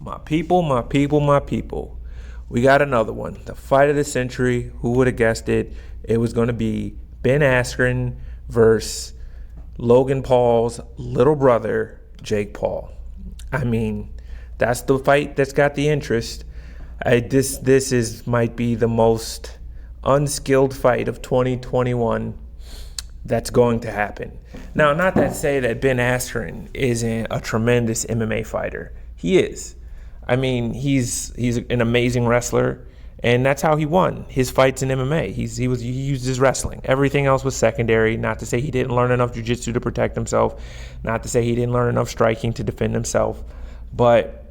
My people, my people, my people. We got another one. The fight of the century. Who would have guessed it? It was going to be Ben Askren versus Logan Paul's little brother, Jake Paul. I mean, that's the fight that's got the interest. This might be the most unskilled fight of 2021 that's going to happen. Now, not to say that Ben Askren isn't a tremendous MMA fighter. He is. I mean, he's an amazing wrestler, and that's how he won his fights in MMA. He used his wrestling. Everything else was secondary. Not to say he didn't learn enough jiu-jitsu to protect himself. Not to say he didn't learn enough striking to defend himself. But,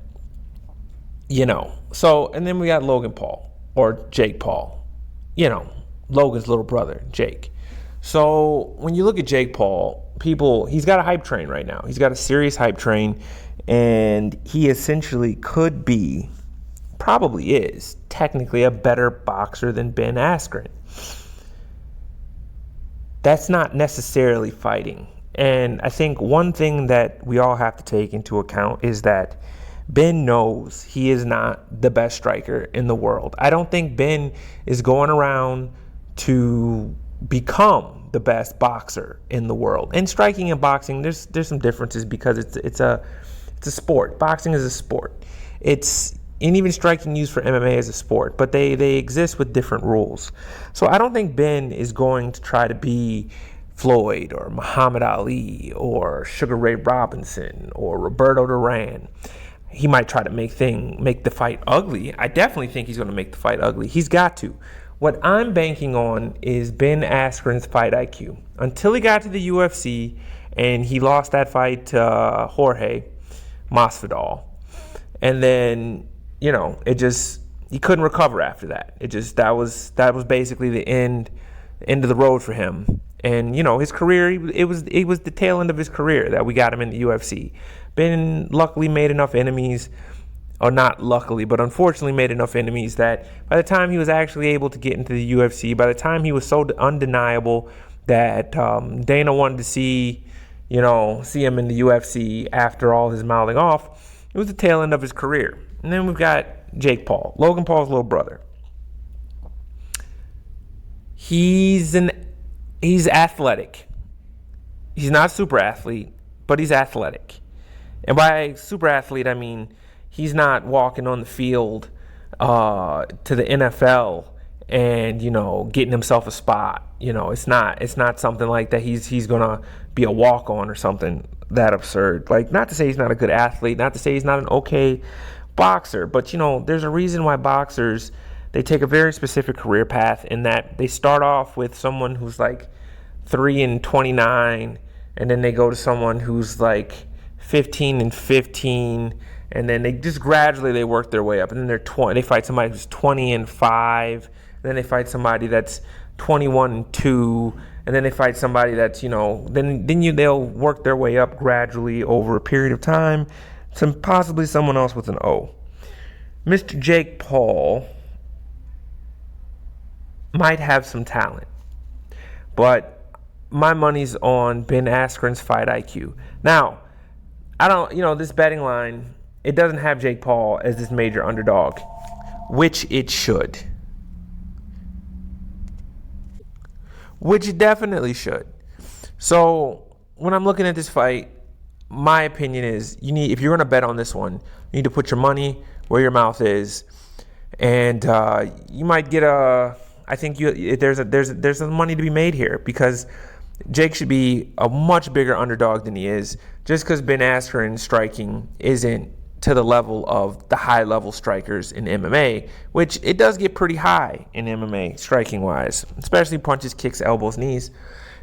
So, and then we got Logan Paul, or Jake Paul. Logan's little brother, Jake. So, when you look at Jake Paul, he's got a hype train right now. He's got a serious hype train. And he essentially probably is, technically a better boxer than Ben Askren. That's not necessarily fighting. And I think one thing that we all have to take into account is that Ben knows he is not the best striker in the world. I don't think Ben is going around to become the best boxer in the world. And striking and boxing, there's some differences because it's a sport. Boxing is a sport. And even striking used for MMA is a sport, but they exist with different rules. So I don't think Ben is going to try to be Floyd or Muhammad Ali or Sugar Ray Robinson or Roberto Duran. He might try to make the fight ugly. I definitely think he's going to make the fight ugly. He's got to. What I'm banking on is Ben Askren's fight IQ. Until he got to the UFC and he lost that fight to Jorge Masvidal, and then he couldn't recover after that. That was basically the end of the road for him. And his career, it was the tail end of his career that we got him in the UFC. Ben luckily made enough enemies, or not luckily, but unfortunately made enough enemies that by the time he was actually able to get into the UFC, by the time he was so undeniable that Dana wanted to see him in the UFC after all his mouthing off, it was the tail end of his career. And then we've got Jake Paul, Logan Paul's little brother. He's athletic. He's not a super athlete, but he's athletic. And by super athlete, I mean he's not walking on the field to the NFL and getting himself a spot. It's not something like that. He's gonna be a walk-on or something that absurd. Like, not to say he's not a good athlete, not to say he's not an okay boxer, but there's a reason why boxers, they take a very specific career path in that they start off with someone who's like 3-29, and then they go to someone who's like 15-15, and then they just gradually work their way up, and then they fight somebody who's 20-5, and then they fight somebody that's 21-2, and then they fight somebody that's they'll work their way up gradually over a period of time to possibly someone else with an O. Mr. Jake Paul might have some talent, but my money's on Ben Askren's fight IQ. Now, I don't, this betting line, it doesn't have Jake Paul as this major underdog, which it should. Which it definitely should. So when I'm looking at this fight, my opinion is if you're going to bet on this one, you need to put your money where your mouth is, and you might get I think there's some money to be made here because Jake should be a much bigger underdog than he is, just because Ben Askren's striking isn't to the level of the high-level strikers in MMA, which it does get pretty high in MMA striking-wise, especially punches, kicks, elbows, knees.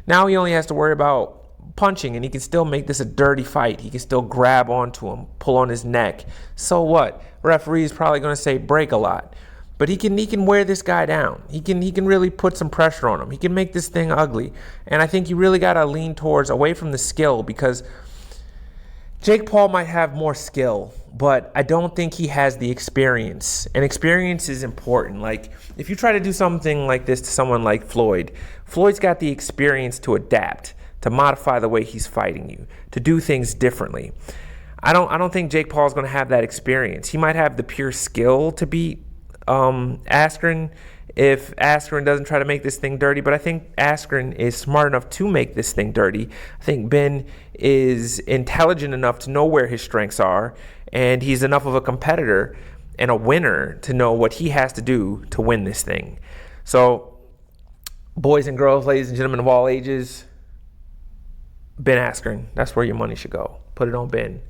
Now he only has to worry about punching, and he can still make this a dirty fight. He can still grab onto him, pull on his neck. So what? Referee's probably going to say break a lot. But he can wear this guy down. He can really put some pressure on him. He can make this thing ugly. And I think you really got to lean away from the skill, because Jake Paul might have more skill, but I don't think he has the experience. And experience is important. Like, if you try to do something like this to someone like Floyd's got the experience to adapt, to modify the way he's fighting you, to do things differently. I don't think Jake Paul's going to have that experience. He might have the pure skill to beat Askren if Askren doesn't try to make this thing dirty, but I think Askren is smart enough to make this thing dirty. I think Ben is intelligent enough to know where his strengths are, and he's enough of a competitor and a winner to know what he has to do to win this thing. So, boys and girls, ladies and gentlemen of all ages, Ben Askren, that's where your money should go. Put it on Ben.